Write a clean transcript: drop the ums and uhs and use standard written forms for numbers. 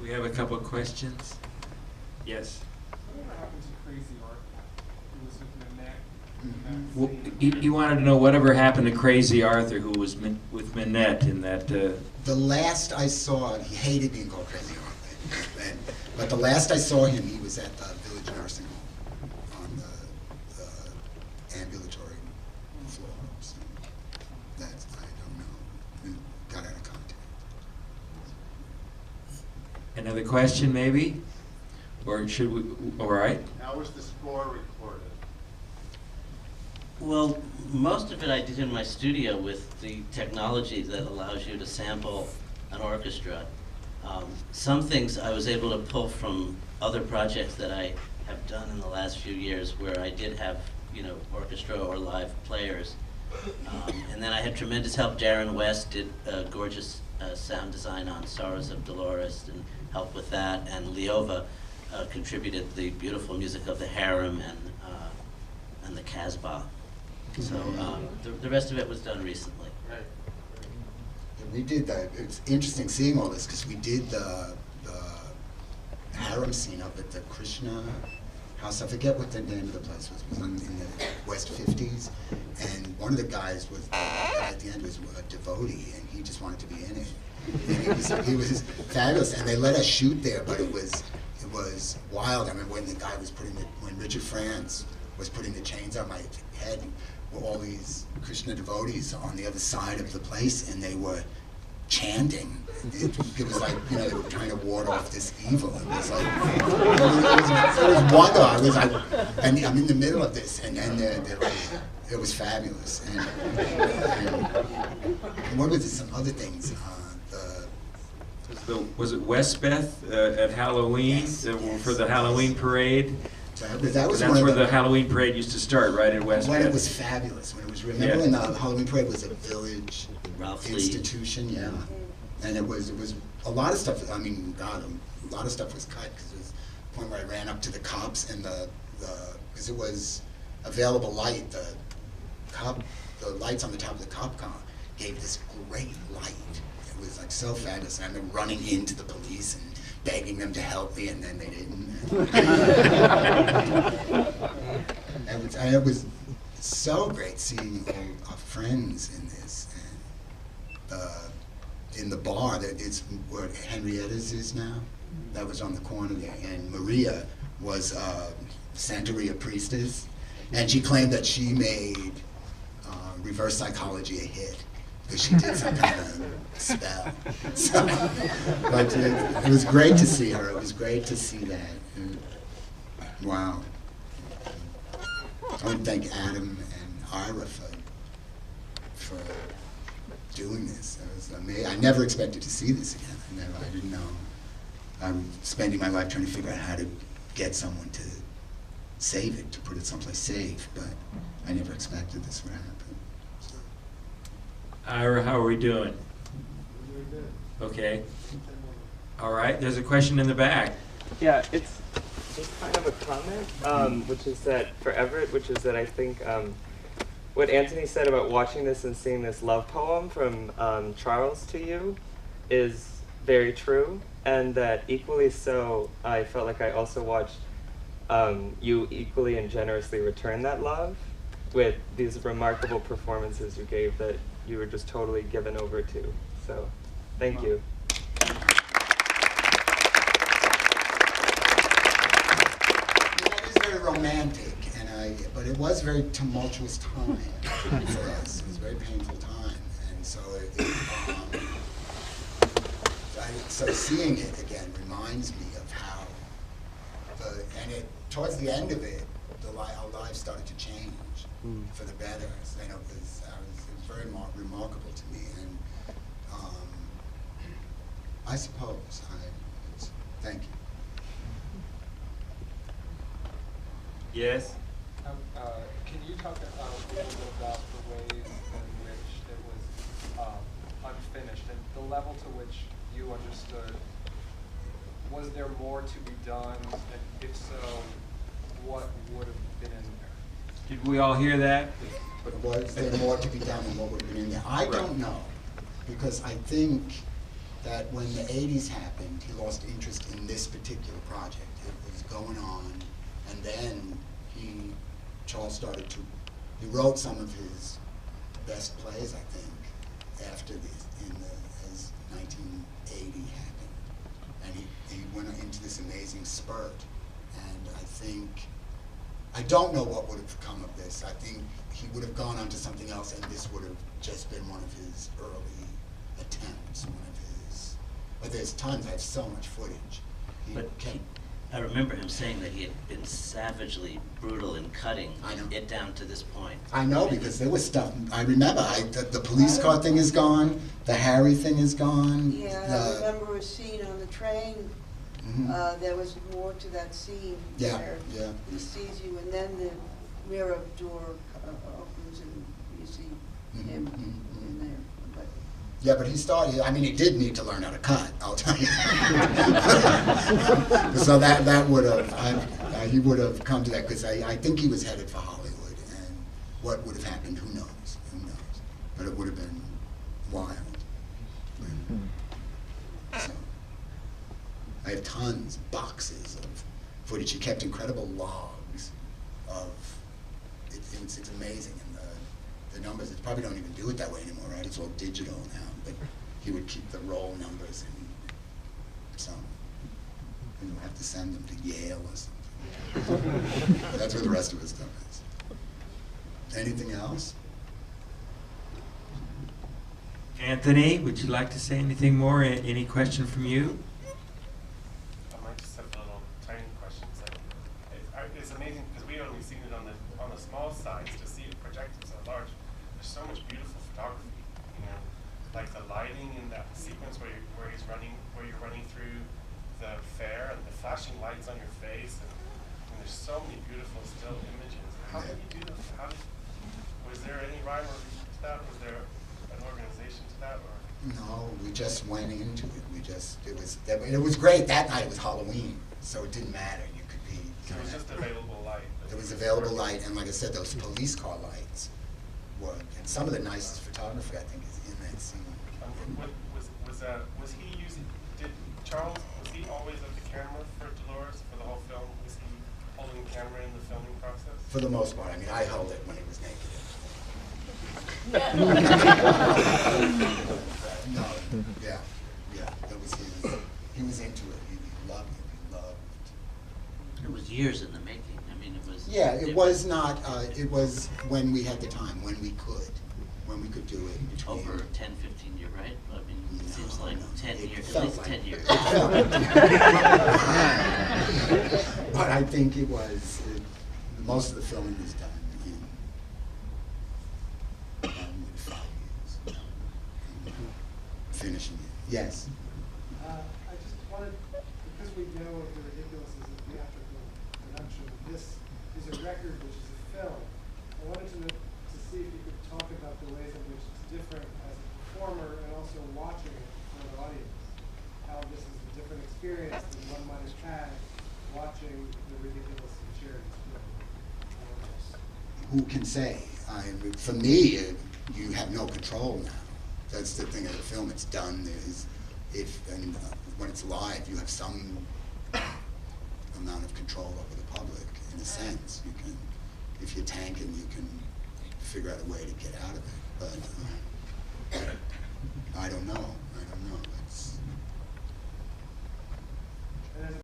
We have a couple of questions. Yes. What happened to Crazy Art? It was with Manette. Well, he wanted to know whatever happened to Crazy Arthur, who was with Manette in that. The last I saw, he hated being called Crazy Arthur. But the last I saw him, he was at the Village Nursing Home on the ambulatory floor. So that's, I don't know. We got out of contact. Another question, maybe? Or should we? All right. How was the score recorded? Well, most of it I did in my studio with the technology that allows you to sample an orchestra. Some things I was able to pull from other projects that I have done in the last few years where I did have, orchestra or live players. And then I had tremendous help. Darren West did gorgeous sound design on Sorrows of Dolores and helped with that. And Leova contributed the beautiful music of the Harem and the Casbah. So the rest of it was done recently. Right. We did that. It's interesting seeing all this because we did the harem scene up at the Krishna house. I forget what the name of the place was. It was in the West 50s. And one of the guys was, at the end, was a devotee, and he just wanted to be in it. And he was fabulous. And they let us shoot there, but it was wild. I mean, when the guy was when Richard Franz was putting the chains on my head, were all these Krishna devotees on the other side of the place, and they were chanting. It was like, they were trying to ward off this evil. It was like, it was wonder. I was like, and I'm in the middle of this, and they're like, it was fabulous. And what was it? Some other things. Was it Westbeth at Halloween? Yes, For the Halloween parade? That was That's where the Halloween parade used to start, right in Westbeth. When it was fabulous. When it was, remember when the Halloween parade was a village institution? Yeah. And it was a lot of stuff. I mean, God, a lot of stuff was cut because there was a point where I ran up to the cops and because it was available light. The lights on the top of the cop car gave this great light. It was like so fabulous. And I've been running into the police and begging them to help me, and then they didn't. And it was so great seeing all our friends in this. And, in the bar, it's where Henrietta's is now. That was on the corner there. And Maria was Santeria priestess, and she claimed that she made Reverse Psychology a hit because she did some kind of spell. So, but it was great to see her. It was great to see that. And, wow. I want to thank Adam and Ira for doing this. It was amazing. I never expected to see this again. I didn't know. I'm spending my life trying to figure out how to get someone to save it, to put it someplace safe, but I never expected this would happen. Ira, how are we doing? Okay. All right, there's a question in the back. Yeah, it's just kind of a comment, which is that, for Everett, which is that I think what Antony said about watching this and seeing this love poem from Charles to you is very true, and that equally so, I felt like I also watched you equally and generously return that love with these remarkable performances you gave that you were just totally given over to. So, thank you. It was very romantic, but it was a very tumultuous time for us. It was a very painful time, and so so seeing it again reminds me of how towards the end of it, our lives started to change for the better. So, it was very remarkable to me, and I suppose thank you. Yes? Can you talk a little bit about the ways in which it was unfinished and the level to which you understood? Was there more to be done, and if so, what would have been in there? Did we all hear that? Was there more to be done and what would have been in there? I don't know, because I think that when the 80s happened, he lost interest in this particular project. It was going on, and then Charles he wrote some of his best plays, I think, after as 1980 happened. And he went into this amazing spurt. And I don't know what would have come of this. I think he would have gone on to something else, and this would have just been one of his early attempts, but there's tons, I have so much footage. I remember him saying that he had been savagely brutal in cutting it down to this point. I know, because there was stuff, I remember, the police car thing is gone, the Harry thing is gone. Yeah, I remember a scene on the train. There was more to that scene where he sees you, and then the mirror door opens and you see him in there. But yeah, but he did need to learn how to cut, I'll tell you. So that would have, he would have come to that, because I think he was headed for Hollywood, and what would have happened, who knows, but it would have been wild. So, I have tons, boxes of footage. He kept incredible logs of, it's amazing, and the numbers, they probably don't even do it that way anymore, right? It's all digital now, but he would keep the roll numbers, and so you have to send them to Yale or something. That's where the rest of his stuff is. Anything else? Anthony, would you like to say anything more? Any question from you? I might just have a little tiny question. It's amazing because we only seen it on the small size. To see it projected so large, there's so much beautiful photography. Like the lighting in that sequence where you're running through the fair and the flashing lights on your face, and there's so many beautiful still images. How did you do that? Was there any rhyme or reason to that? Was there an organization to that? Or? No, we just went into it. It was great. That night it was Halloween, so it didn't matter. You could be. So it was just available light. It was available light, and like I said, those police car lights were, and some of the nicest photography I think is in that scene. Was he using? Did Charles? Was he always at the camera for Dolores for the whole film? Was he holding the camera in the filming process? For the most part, I held it when he was naked. No, yeah. That was his. He was into it. He loved it. It was years in the making. It was. Yeah, it was not. It was when we had the time, when we could do it. Between over 10, 15 years, right? It seems like 10 years, at least 10 years. But I think it was, most of the filming was done in 5 years. Finishing it. Yes? I just wanted, because we know of the ridiculousness of theatrical production, this is a record which is a film. I wanted to see if you could talk about the ways in which it's different as a performer and also watching it for an audience. How this is a different experience than one might have had watching the ridiculous and charity film. Who can say? For me, you have no control now. That's the thing of the film. It's done. When it's live, you have some amount of control over the public. In a sense, you can, if you're tanking, you can figure out a way to get out of it. But I don't know.